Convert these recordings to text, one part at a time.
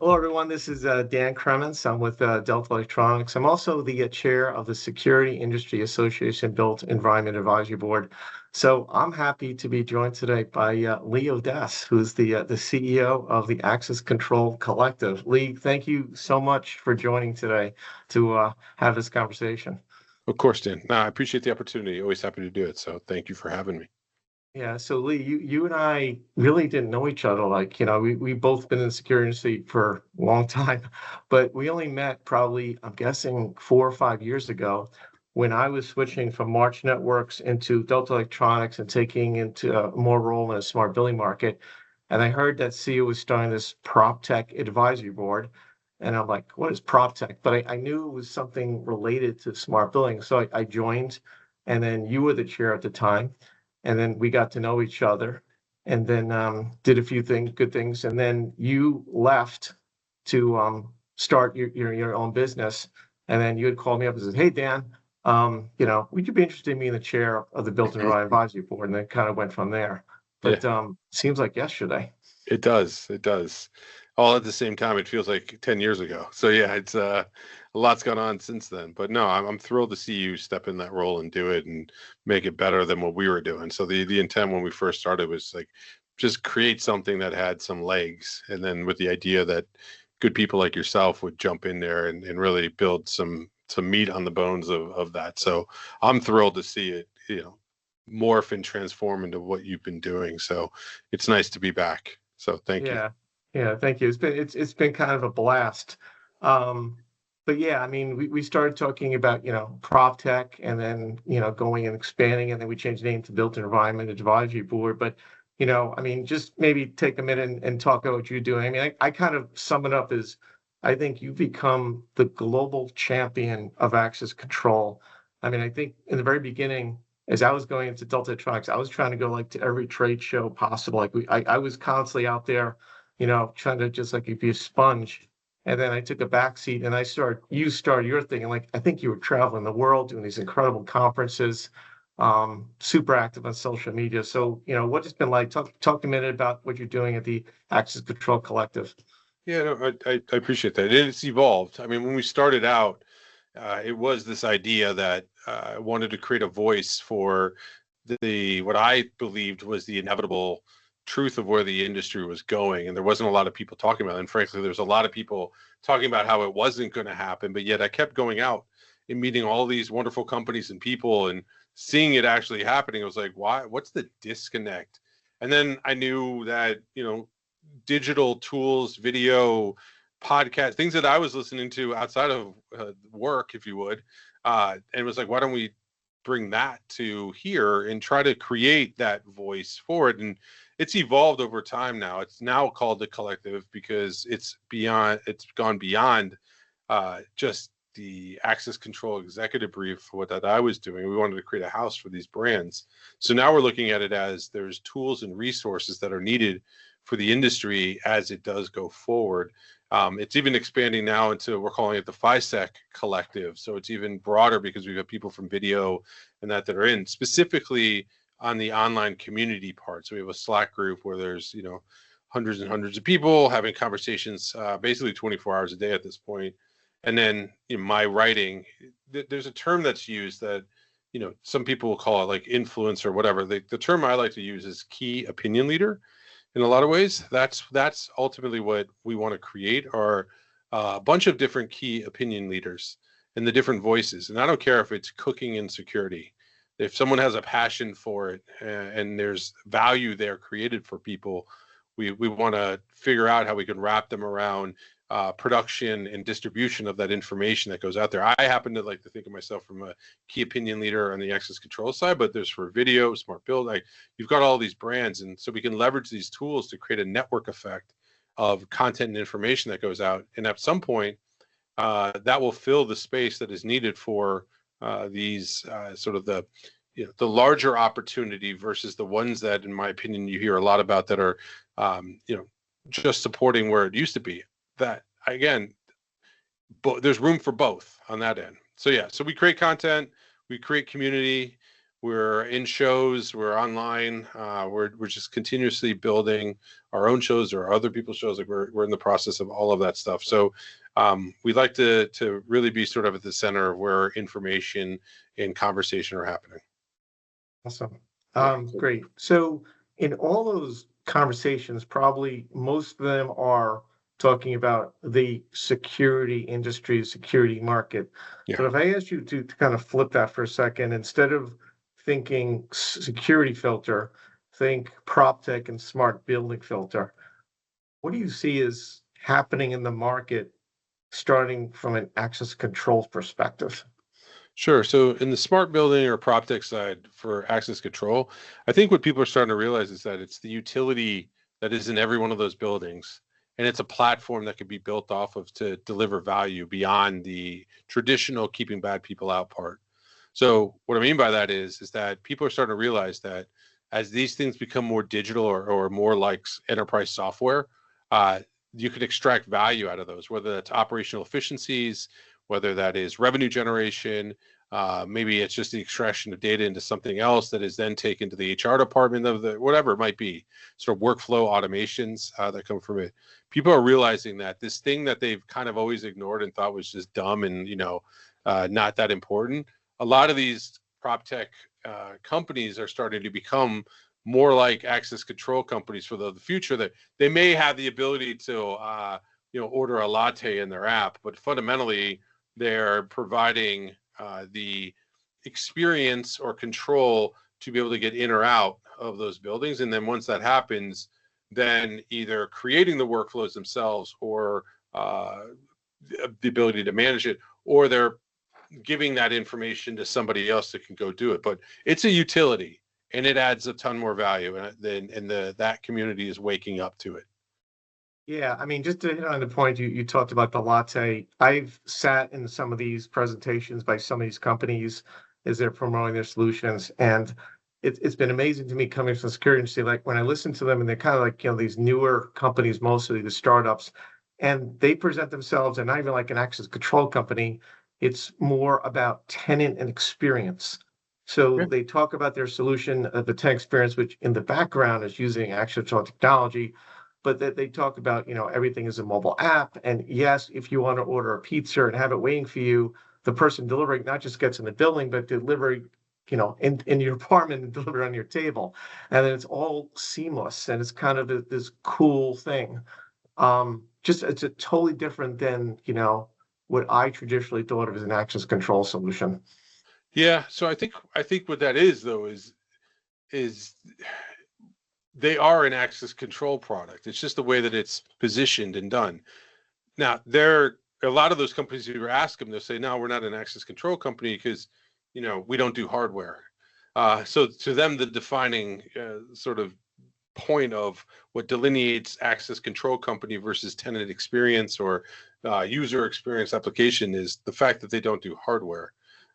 Hello, everyone. This is Dan Cremins. I'm with Delta Electronics. I'm also the chair of the Security Industry Association Built Environment Advisory Board. So I'm happy to be joined today by Lee Odess, who's the CEO of the Access Control Collective. Lee, thank you so much for joining today to have this conversation. Of course, Dan. No, I appreciate the opportunity. Always happy to do it. So thank you for having me. Yeah, so Lee, you and I really didn't know each other. Like, we both been in the security industry for a long time, but we only met probably, I'm guessing, 4 or 5 years ago when I was switching from March Networks into Delta Electronics and taking into a more role in a smart building market. And I heard that CEO was starting this Proptech advisory board. And I'm like, what is Proptech? But I knew it was something related to smart building. So I joined, and then you were the chair at the time, and then we got to know each other, and then did a few good things, and then you left to start your own business, and then you had called me up and said, "Hey Dan, would you be interested in being the chair of the Built Environment Advisory Board?" And then kind of went from there. Yeah, But seems like yesterday. it does. It does. All at the same time, it feels like 10 years ago. So yeah, it's a lot's gone on since then. But no, I'm thrilled to see you step in that role and do it and make it better than what we were doing. So the intent when we first started was like just create something that had some legs, and then with the idea that good people like yourself would jump in there and really build some meat on the bones of that. So I'm thrilled to see it, morph and transform into what you've been doing. So it's nice to be back. So thank you. Yeah, yeah, thank you. It's been kind of a blast. Um, but yeah, I mean, we started talking about, prop tech, and then, going and expanding, and then we changed the name to Built Environment Advisory Board. But, I mean, just maybe take a minute and talk about what you're doing. I mean, I kind of sum it up as I think you've become the global champion of access control. I mean, I think in the very beginning, as I was going into Delta Electronics, I was trying to go like to every trade show possible. Like I was constantly out there, trying to just like be a sponge. And then I took a back seat and you started your thing. And like, I think you were traveling the world doing these incredible conferences, super active on social media. So, what it's been like, talk a minute about what you're doing at the Access Control Collective. Yeah, no, I appreciate that. And it's evolved. I mean, when we started out, it was this idea that I wanted to create a voice for the what I believed was the inevitable truth of where the industry was going, and there wasn't a lot of people talking about it. And frankly, there's a lot of people talking about how it wasn't going to happen, but yet I kept going out and meeting all these wonderful companies and people and seeing it actually happening. I was like, why? What's the disconnect? And then I knew that digital tools, video, podcast, things that I was listening to outside of work, if you would. And it was like, why don't we bring that to here and try to create that voice for it? And it's evolved over time now. It's now called the collective because it's gone beyond just the access control executive brief for what that I was doing. We wanted to create a house for these brands. So now we're looking at it as there's tools and resources that are needed for the industry as it does go forward. It's even expanding now into, we're calling it the FISEC collective. So it's even broader because we've got people from video and that are in specifically on the online community part. So we have a Slack group where there's, hundreds and hundreds of people having conversations basically 24 hours a day at this point. And then my writing, there's a term that's used that, some people will call it like influence or whatever. The term I like to use is key opinion leader. In a lot of ways, that's ultimately what we want to create, are a bunch of different key opinion leaders and the different voices. And I don't care if it's cooking and security. If someone has a passion for it and there's value there created for people, we want to figure out how we can wrap them around production and distribution of that information that goes out there. I happen to like to think of myself from a key opinion leader on the access control side, but there's for video, smart build, like you've got all these brands. And so we can leverage these tools to create a network effect of content and information that goes out. And at some point, that will fill the space that is needed for these sort of the larger opportunity versus the ones that, in my opinion, you hear a lot about that are, just supporting where it used to be. That again, there's room for both on that end. So yeah, so we create content, we create community, We're in shows, we're online, we're just continuously building our own shows or other people's shows. Like we're in the process of all of that stuff. So we like to really be sort of at the center of where information and conversation are happening. Awesome. Yeah. Great. So in all those conversations, probably most of them are talking about the security industry, security market. Yeah. But if I asked you to kind of flip that for a second, instead of thinking security filter, think Proptech and smart building filter. What do you see is happening in the market starting from an access control perspective? Sure. So in the smart building or Proptech side for access control, I think what people are starting to realize is that it's the utility that is in every one of those buildings. And it's a platform that can be built off of to deliver value beyond the traditional keeping bad people out part. So what I mean by that is that people are starting to realize that as these things become more digital or more like enterprise software, uh, you can extract value out of those, whether that's operational efficiencies, whether that is revenue generation, maybe it's just the extraction of data into something else that is then taken to the HR department of the whatever it might be, sort of workflow automations that come from it. People are realizing that this thing that they've kind of always ignored and thought was just dumb and not that important. A lot of these prop tech companies are starting to become more like access control companies for the future. That they may have the ability to order a latte in their app, but fundamentally they're providing the experience or control to be able to get in or out of those buildings. And then once that happens, then either creating the workflows themselves or the ability to manage it, or they're giving that information to somebody else that can go do it. But it's a utility and it adds a ton more value, and that community is waking up to it. Yeah, I mean, just to hit on the point you talked about the latte. I've sat in some of these presentations by some of these companies as they're promoting their solutions, and it's been amazing to me coming from security industry. Like when I listen to them, and they're kind of like these newer companies, mostly the startups, and they present themselves, and not even like an access control company. It's more about tenant and experience. So Yeah. they talk about their solution, the tenant experience, which in the background is using access control technology, but that they talk about, everything is a mobile app. And yes, if you want to order a pizza and have it waiting for you, the person delivering not just gets in the building, but delivering, in your apartment and deliver on your table. And then it's all seamless. And it's kind of this cool thing. Just it's a totally different than, what I traditionally thought of as an access control solution. Yeah. So I think what that is though is they are an access control product. It's just the way that it's positioned and done. Now, there a lot of those companies, you ask them, they'll say, "No, we're not an access control company because, we don't do hardware." So to them, the defining sort of point of what delineates access control company versus tenant experience or user experience application is the fact that they don't do hardware.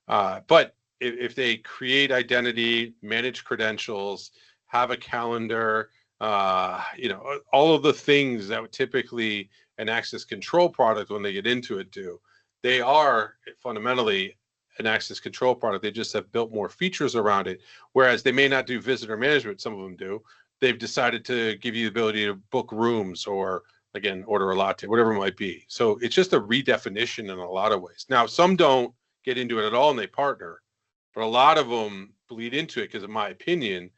But if they create identity, manage credentials, have a calendar, all of the things that would typically an access control product when they get into it do, they are fundamentally an access control product. They just have built more features around it. Whereas they may not do visitor management, some of them do. They've decided to give you the ability to book rooms or again, order a latte, whatever it might be. So it's just a redefinition in a lot of ways. Now, some don't get into it at all and they partner, but a lot of them bleed into it because, in my opinion,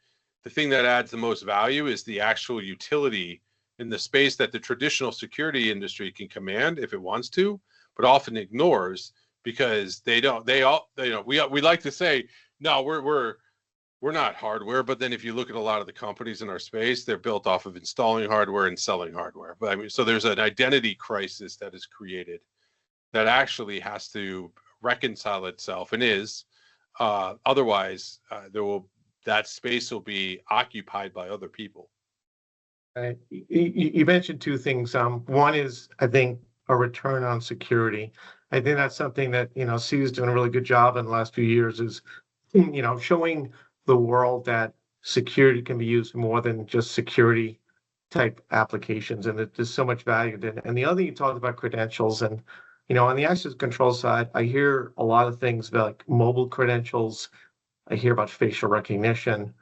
the thing that adds the most value is the actual utility in the space that the traditional security industry can command if it wants to, but often ignores because they don't. They all, we like to say, no, we're not hardware, but then if you look at a lot of the companies in our space, they're built off of installing hardware and selling hardware. But I mean, so there's an identity crisis that is created that actually has to reconcile itself and is. Otherwise, that space will be occupied by other people. You mentioned two things. One is, I think, a return on security. I think that's something that, C is doing a really good job in the last few years is, showing the world that security can be used more than just security type applications and that there's so much value in it. And the other, you talked about credentials and, on the access control side, I hear a lot of things about like mobile credentials I hear about facial recognition.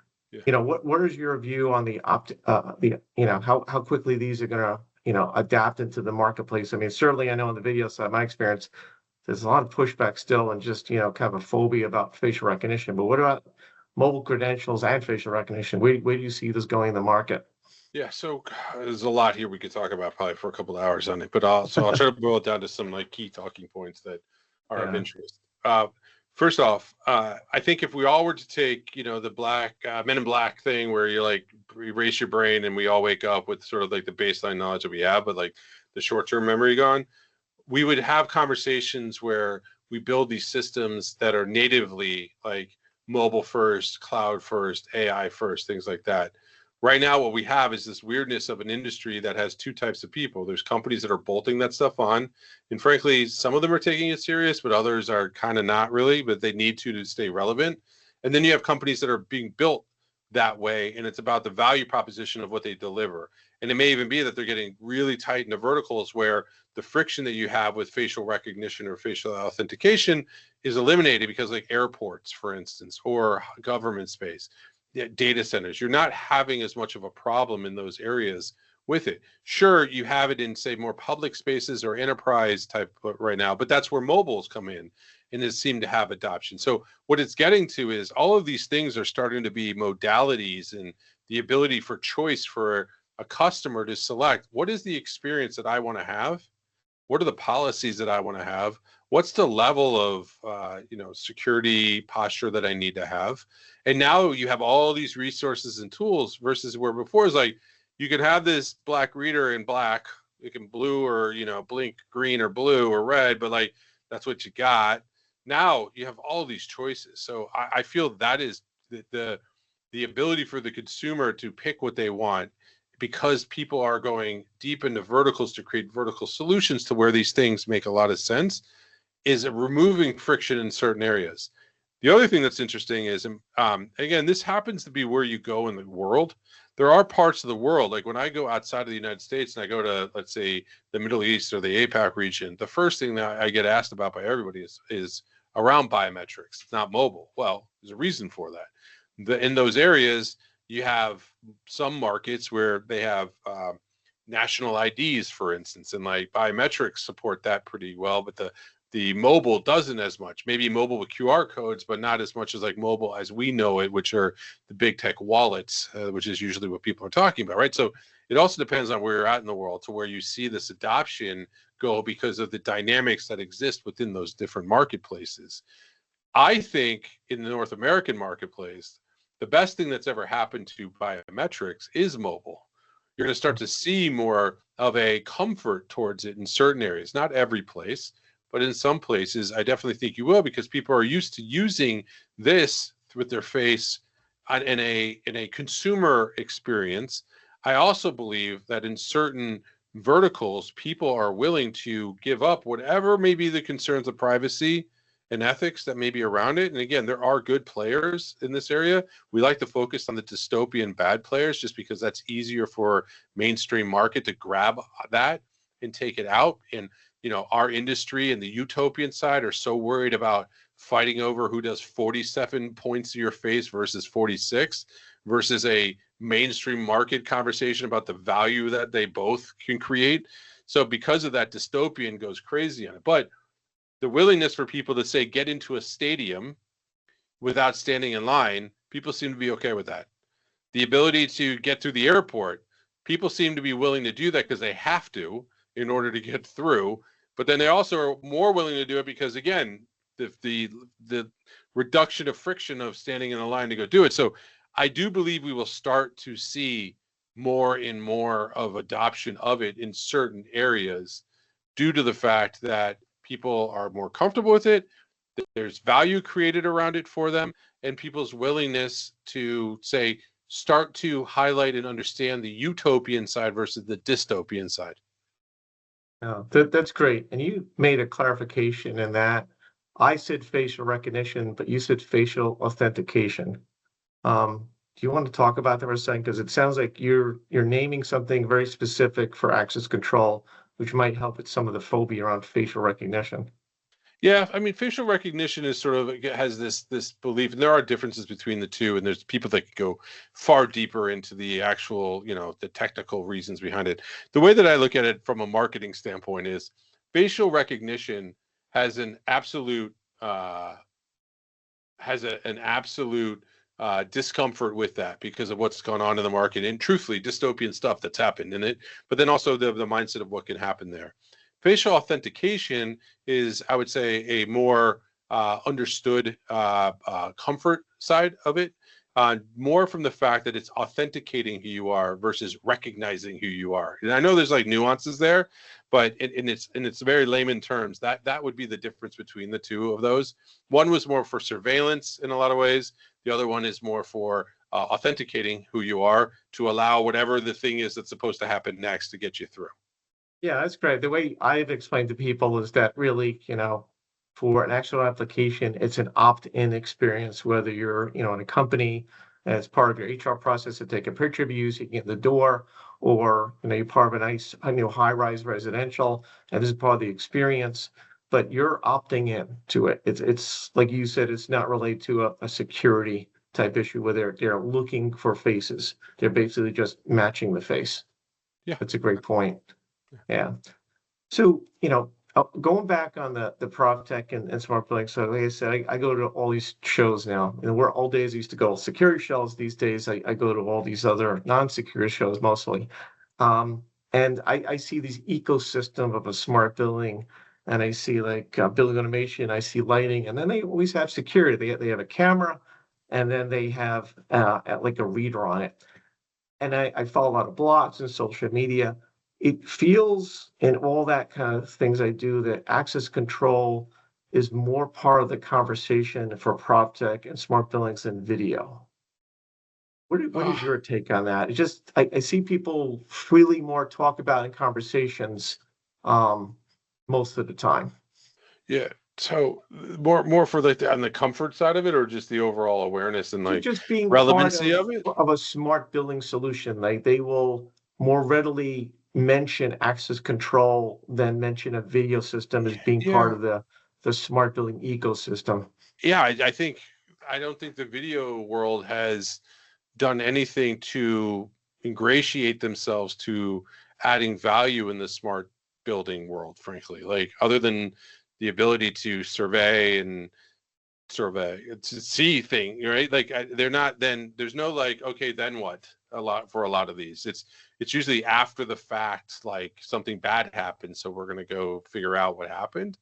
Yeah. What is your view on how quickly these are gonna, adapt into the marketplace? I mean, certainly I know in the video side, my experience, there's a lot of pushback still and just, kind of a phobia about facial recognition. But what about mobile credentials and facial recognition? Where do you see this going in the market? Yeah, so there's a lot here we could talk about probably for a couple of hours on it, but I'll try to boil it down to some like key talking points that are of Yeah. interest. First off, I think if we all were to take, the black Men in Black thing where you like erase your brain and we all wake up with sort of like the baseline knowledge that we have, but like the short-term memory gone, we would have conversations where we build these systems that are natively like mobile first, cloud first, AI first, things like that. Right now, what we have is this weirdness of an industry that has two types of people. There's companies that are bolting that stuff on. And frankly, some of them are taking it serious, but others are kind of not really, but they need to stay relevant. And then you have companies that are being built that way. And it's about the value proposition of what they deliver. And it may even be that they're getting really tight into verticals where the friction that you have with facial recognition or facial authentication is eliminated because like airports, for instance, or government space, data centers, you're not having as much of a problem in those areas with it. Sure, you have it in, say, more public spaces or enterprise type right now, but that's where mobiles come in and it seemed to have adoption. So what it's getting to is all of these things are starting to be modalities and the ability for choice for a customer to select what is the experience that I want to have, what are the policies that I want to have, what's the level of security posture that I need to have. And now you have all these resources and tools versus where before is like you could have this black reader in black, it can blue or blink green or blue or red, but like that's what you got. Now you have all these choices. So I feel that is the ability for the consumer to pick what they want, because people are going deep into verticals to create vertical solutions to where these things make a lot of sense, is removing friction in certain areas. The other thing that's interesting is, again, this happens to be where you go in the world. There are parts of the world, like when I go outside of the United States and I go to, let's say, the Middle East or the APAC region, the first thing that I get asked about by everybody is around biometrics. It's not mobile. Well, there's a reason for that. In those areas, you have some markets where they have national IDs, for instance, and like biometrics support that pretty well, but the mobile doesn't as much. Maybe mobile with QR codes, but not as much as like mobile as we know it, which are the big tech wallets, which is usually what people are talking about, right? So it also depends on where you're at in the world to where you see this adoption go because of the dynamics that exist within those different marketplaces. I think in the North American marketplace, the best thing that's ever happened to biometrics is mobile. You're going to start to see more of a comfort towards it in certain areas, not every place, but in some places, I definitely think you will, because people are used to using this with their face in a consumer experience. I also believe that in certain verticals, people are willing to give up whatever may be the concerns of privacy and ethics that may be around it. And again, there are good players in this area. We like to focus on the dystopian bad players just because that's easier for mainstream market to grab that and take it out. And our industry and the utopian side are so worried about fighting over who does 47 points to your face versus 46 versus a mainstream market conversation about the value that they both can create. So because of that, dystopian goes crazy on it. But the willingness for people to say, get into a stadium without standing in line, people seem to be okay with that. The ability to get through the airport, people seem to be willing to do that because they have to in order to get through. But then they also are more willing to do it because, again, the reduction of friction of standing in a line to go do it. So I do believe we will start to see more and more of adoption of it in certain areas due to the fact that people are more comfortable with it, there's value created around it for them, and people's willingness to, say, start to highlight and understand the utopian side versus the dystopian side. Oh, that's great. And you made a clarification in that I said facial recognition, but you said facial authentication. Do you want to talk about that for a second? Because it sounds like you're naming something very specific for access control, which might help with some of the phobia around facial recognition. Yeah, I mean, facial recognition is sort of has this belief, and there are differences between the two, and there's people that could go far deeper into the actual, the technical reasons behind it. The way that I look at it from a marketing standpoint is facial recognition has an absolute uh, an absolute discomfort with that because of what's gone on in the market and truthfully dystopian stuff that's happened in it, but then also the mindset of what can happen there. Facial authentication is, I would say, a more understood comfort side of it, more from the fact that it's authenticating who you are versus recognizing who you are. And I know there's like nuances there, but in its very layman terms, that would be the difference between the two of those. One was more for surveillance in a lot of ways. The other one is more for authenticating who you are to allow whatever the thing is that's supposed to happen next to get you through. Yeah, that's great. The way I've explained to people is that really, for an actual application, it's an opt-in experience, whether you're, in a company as part of your HR process to take a picture of you so you can get in the door, or, you're part of a nice, high-rise residential, and this is part of the experience, but you're opting in to it. It's like you said, it's not related to a security type issue where they're looking for faces. They're basically just matching the face. Yeah. That's a great point. Yeah. So, going back on the Proptech and smart building. So, like I said, I go to all these shows now. Where old days I used to go security shows. These days, I go to all these other non-security shows mostly. And I see these ecosystem of a smart building, and I see like building automation. I see lighting, and then they always have security. They have a camera, and then they have like a reader on it. And I follow a lot of blogs and social media. It feels in all that kind of things I do that access control is more part of the conversation for PropTech and smart buildings than video. What is Uh, your take on that? It's just I see people freely more talk about in conversations um, most of the time. yeah. So more for like on the comfort side of it, or just the overall awareness and like Just being part relevancy of it. of a smart building solution, like they will more readily mention access control than mention a video system as being part Yeah. of the smart building ecosystem. Yeah. I don't think the video world has done anything to ingratiate themselves to adding value in the smart building world, frankly, like other than the ability to survey and survey to see thing, right? Like they're not, then there's no like, okay, then what? A lot of these, it's usually after the fact, like something bad happened, so we're going to go figure out what happened.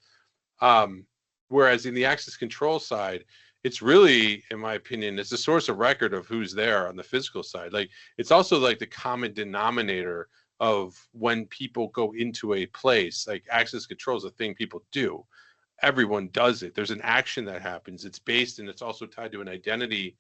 um Whereas in the access control side, it's really, in my opinion, it's a source of record of who's there on the physical side. Like it's also like the common denominator of when people go into a place. Like access control is a thing people do. Everyone does it. There's an action that happens. It's based and it's also tied to an identity,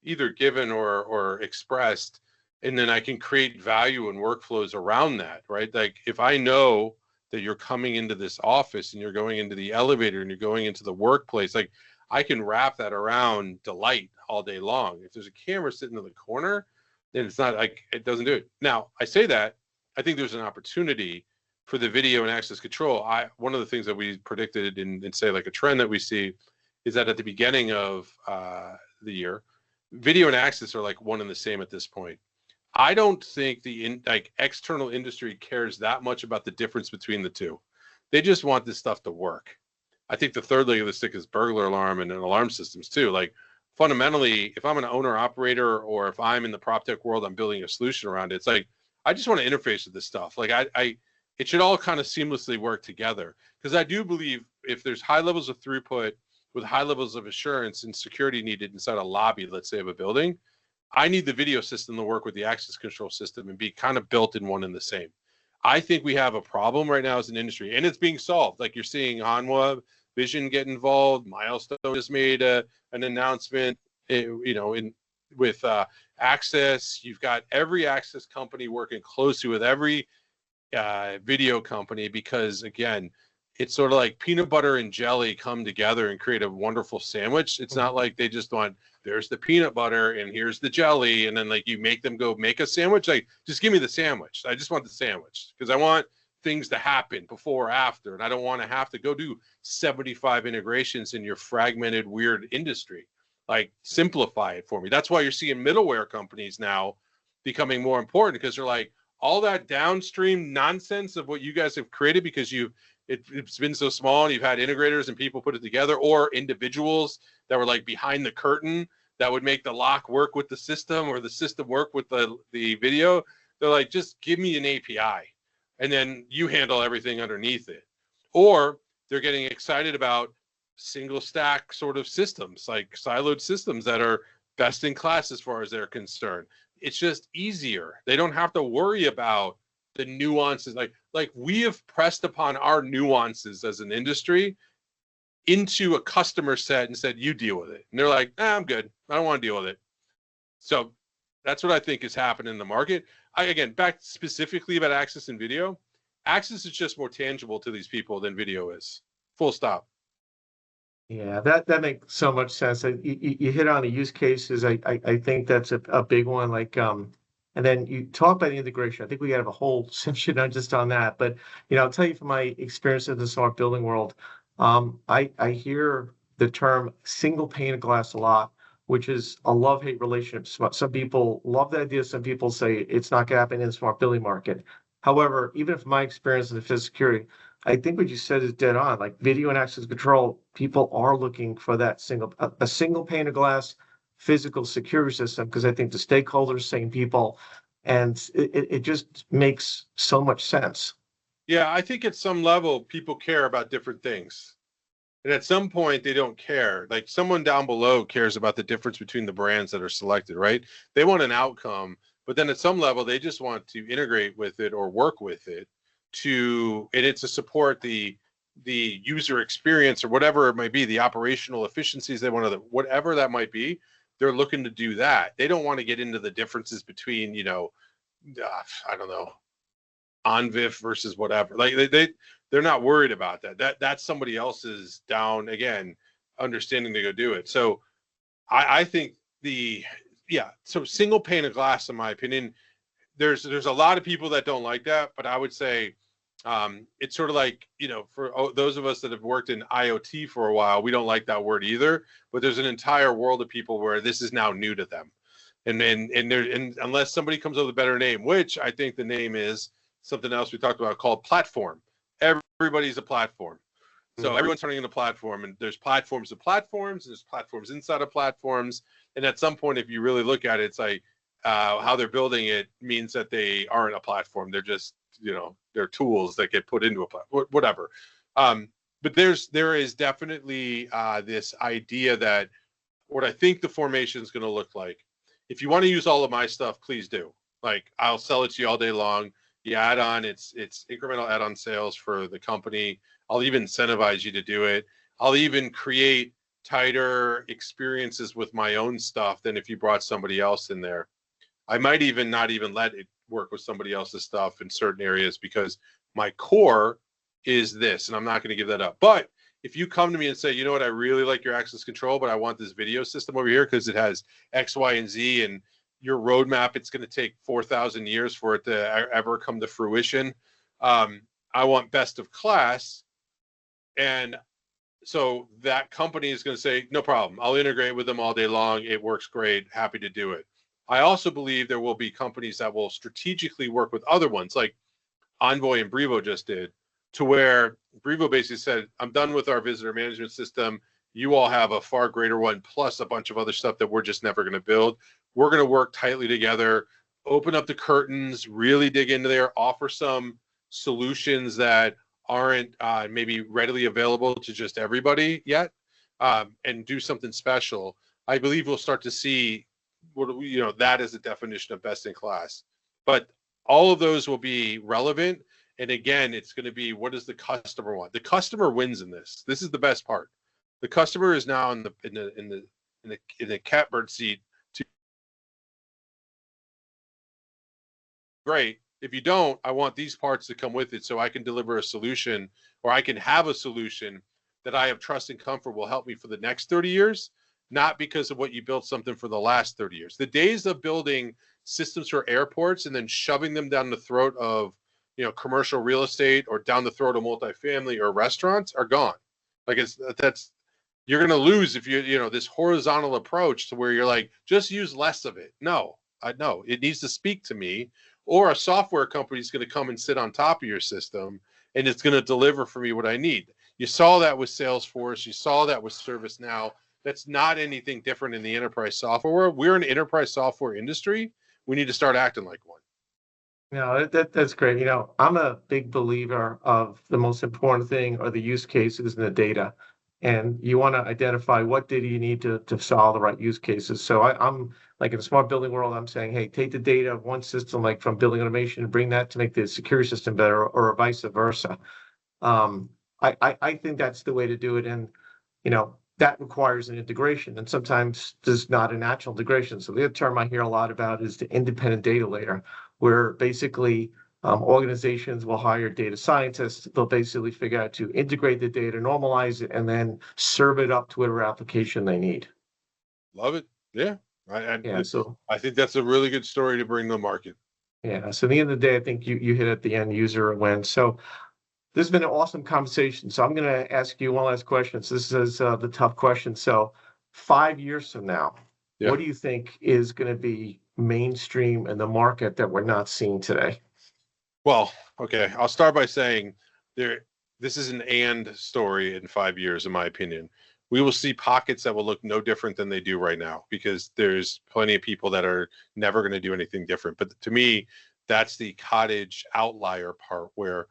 either given or expressed. And then I can create value and workflows around that, right? Like if I know that you're coming into this office and you're going into the elevator and you're going into the workplace, like I can wrap that around delight all day long. If there's a camera sitting in the corner, then it's not like, it doesn't do it. Now I say that I think there's an opportunity for the video and access control. One of the things that we predicted in say like a trend that we see is that at the beginning of the year, video and access are like one and the same at this point. I don't think like external industry cares that much about the difference between the two. They just want this stuff to work. I think the third leg of the stick is burglar alarm and alarm systems too. Like fundamentally, if I'm an owner operator or if I'm in the prop tech world, I'm building a solution around it. It's like I just want to interface with this stuff. Like it should all kind of seamlessly work together, because I do believe if there's high levels of throughput with high levels of assurance and security needed inside a lobby, let's say, of a building, I need the video system to work with the access control system and be kind of built in one and the same. I think we have a problem right now as an industry, and it's being solved. Like you're seeing Hanwha Vision get involved. Milestone just made an announcement, with Access. You've got every access company working closely with every video company, because again, it's sort of like peanut butter and jelly come together and create a wonderful sandwich. It's not like they just want, there's the peanut butter and here's the jelly, and then like you make them go make a sandwich. Like just give me the sandwich. I just want the sandwich because I want things to happen before or after, and I don't want to have to go do 75 integrations in your fragmented, weird industry. Like, simplify it for me. That's why you're seeing middleware companies now becoming more important, because they're like, all that downstream nonsense of what you guys have created, because it's been so small and you've had integrators and people put it together, or individuals that were like behind the curtain that would make the lock work with the system or the system work with the video. They're like, just give me an API and then you handle everything underneath it. Or they're getting excited about single stack sort of systems, like siloed systems that are best in class as far as they're concerned. It's just easier. They don't have to worry about the nuances. Like we have pressed upon our nuances as an industry into a customer set and said, you deal with it. And they're like, I'm good. I don't want to deal with it. So that's what I think is happening in the market. Again, back specifically about access and video. Access is just more tangible to these people than video is. Full stop. Yeah, that makes so much sense. You hit on the use cases. I think that's a big one. Like, and then you talk about the integration. I think we have a whole session on just on that. But I'll tell you from my experience in the smart building world, I hear the term single pane of glass a lot, which is a love-hate relationship. Some people love the idea. Some people say it's not going to happen in the smart building market. However, even from my experience in the physical security, I think what you said is dead on. Like video and access control, people are looking for that a single pane of glass physical security system, because I think the stakeholders, same people, and it just makes so much sense. Yeah, I think at some level people care about different things. And at some point they don't care. Like someone down below cares about the difference between the brands that are selected, right? They want an outcome, but then at some level they just want to integrate with it or work with it and it's to support the user experience or whatever it might be, the operational efficiencies they want to, whatever that might be. They're looking to do that. They don't want to get into the differences between, I don't know, OnVIF versus whatever. Like they're not worried about that. That's somebody else's down, again, understanding to go do it. So I think so single pane of glass, in my opinion, there's a lot of people that don't like that, but I would say it's sort of like, for those of us that have worked in IoT for a while, we don't like that word either, but there's an entire world of people where this is now new to them. And unless somebody comes up with a better name, which I think the name is something else we talked about called platform. Everybody's a platform. So everyone's turning into platform, and there's platforms of platforms, and there's platforms inside of platforms. And at some point, if you really look at it, it's like how they're building it means that they aren't a platform. They're just, they're tools that get put into a platform, whatever. But there is definitely this idea that what I think the formation is going to look like. If you want to use all of my stuff, please do. Like, I'll sell it to you all day long. You add on, it's incremental add-on sales for the company. I'll even incentivize you to do it. I'll even create tighter experiences with my own stuff than if you brought somebody else in there. I might even not even let it work with somebody else's stuff in certain areas, because my core is this, and I'm not going to give that up. But if you come to me and say, you know what, I really like your access control, but I want this video system over here because it has X, Y, and Z, and your roadmap, it's going to take 4,000 years for it to ever come to fruition. I want best of class. And so that company is going to say, no problem. I'll integrate with them all day long. It works great. Happy to do it. I also believe there will be companies that will strategically work with other ones, like Envoy and Brevo just did, to where Brevo basically said, I'm done with our visitor management system. You all have a far greater one, plus a bunch of other stuff that we're just never going to build. We're going to work tightly together, open up the curtains, really dig into there, offer some solutions that aren't maybe readily available to just everybody yet, and do something special. I believe we'll start to see that is the definition of best in class. But all of those will be relevant. And again, it's going to be, what does the customer want? The customer wins in this. This is the best part. The customer is now in the catbird seat. Great. If you don't, I want these parts to come with it so I can deliver a solution, or I can have a solution that I have trust and comfort will help me for the next 30 years, not because of what you built something for the last 30 years. The days of building systems for airports and then shoving them down the throat of commercial real estate or down the throat of multifamily or restaurants are gone. Like you're going to lose if this horizontal approach to where you're like, just use less of it. No, it needs to speak to me, or a software company is going to come and sit on top of your system and it's going to deliver for me what I need. You saw that with Salesforce. You saw that with ServiceNow. That's not anything different in the enterprise software world. We're an enterprise software industry. We need to start acting like one. No, that's great. I'm a big believer of the most important thing are the use cases and the data. And you want to identify what data you need to solve the right use cases. So I'm like in the smart building world, I'm saying, hey, take the data of one system, like from building automation, and bring that to make the security system better, or vice versa. Um, I think that's the way to do it. And, that requires an integration. And sometimes there's not a natural integration. So the other term I hear a lot about is the independent data layer, where basically organizations will hire data scientists. They'll basically figure out to integrate the data, normalize it, and then serve it up to whatever application they need. Love it. Yeah. Yeah. So I think that's a really good story to bring to the market. yeah. So at the end of the day, I think you hit at the end user win. So this has been an awesome conversation. So I'm going to ask you one last question. So this is the tough question. So 5 years from now, what do you think is going to be mainstream in the market that we're not seeing today? Well, okay. I'll start by saying this is an and story in 5 years, in my opinion. We will see pockets that will look no different than they do right now, because there's plenty of people that are never going to do anything different. But to me, that's the cottage outlier part where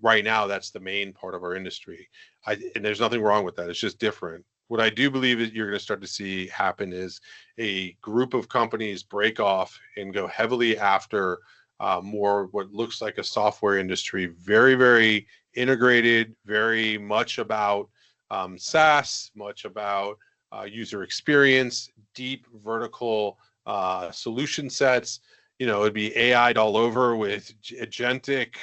right now that's the main part of our industry. And there's nothing wrong with that. It's just different. What I do believe that you're going to start to see happen is a group of companies break off and go heavily after more what looks like a software industry, very, very integrated, very much about SaaS, much about user experience, deep vertical solution sets. It'd be AI'd all over with agentic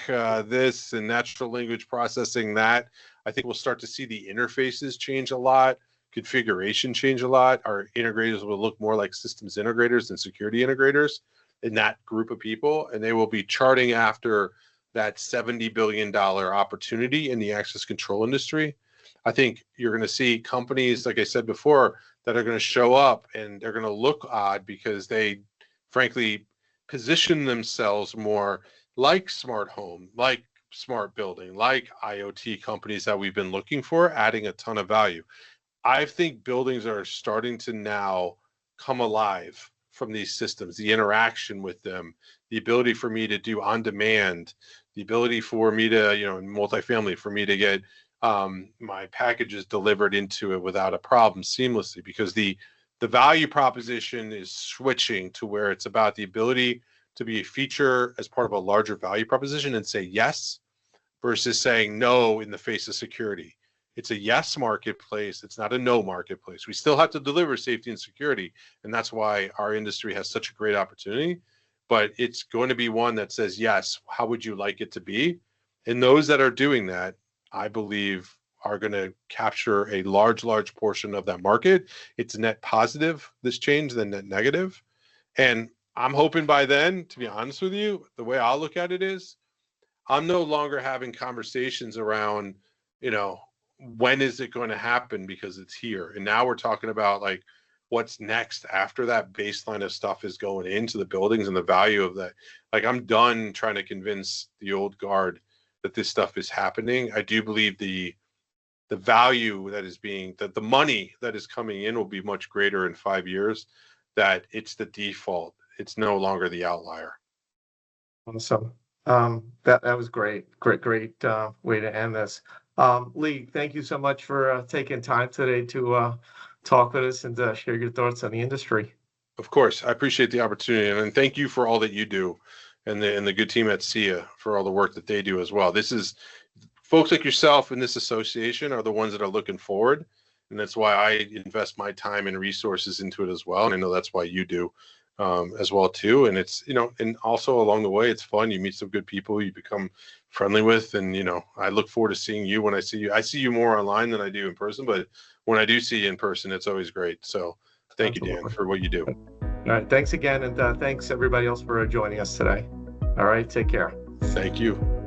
this and natural language processing that. I think we'll start to see the interfaces change a lot, configuration change a lot. Our integrators will look more like systems integrators than security integrators in that group of people, and they will be charting after that $70 billion opportunity in the access control industry. I think you're going to see companies, like I said before, that are going to show up and they're going to look odd because they, frankly, position themselves more like smart home, like smart building, like IoT companies that we've been looking for, adding a ton of value. I think buildings are starting to now come alive from these systems, the interaction with them, the ability for me to do on demand, the ability for me to, in multifamily, for me to get my packages delivered into it without a problem seamlessly, because the value proposition is switching to where it's about the ability to be a feature as part of a larger value proposition and say yes versus saying no in the face of security. It's a yes marketplace. It's not a no marketplace. We still have to deliver safety and security, and that's why our industry has such a great opportunity. But it's going to be one that says, yes, how would you like it to be? And those that are doing that, I believe, are going to capture a large portion of that market. It's net positive, this change, than net negative. And I'm hoping by then, to be honest with you, the way I'll look at it is I'm no longer having conversations around, when is it going to happen, because it's here. And now we're talking about like what's next after that baseline of stuff is going into the buildings and the value of that. Like, I'm done trying to convince the old guard that this stuff is happening. I do believe the value that is that the money that is coming in will be much greater in 5 years, that it's the default. It's no longer the outlier. Awesome. That was great way to end this. Lee, thank you so much for taking time today to talk with us and share your thoughts on the industry. Of course, I appreciate the opportunity, and thank you for all that you do, and the good team at SIA for all the work that they do as well. This is folks like yourself in this association are the ones that are looking forward, and that's why I invest my time and resources into it as well. And I know that's why you do as well too. And it's, and also along the way, it's fun. You meet some good people you become friendly with, and I look forward to seeing you when I see you. I see you more online than I do in person, but when I do see you in person, it's always great. So thank you, Dan, for what you do. All right, thanks again, and thanks everybody else for joining us today. All right, take care. Thank you.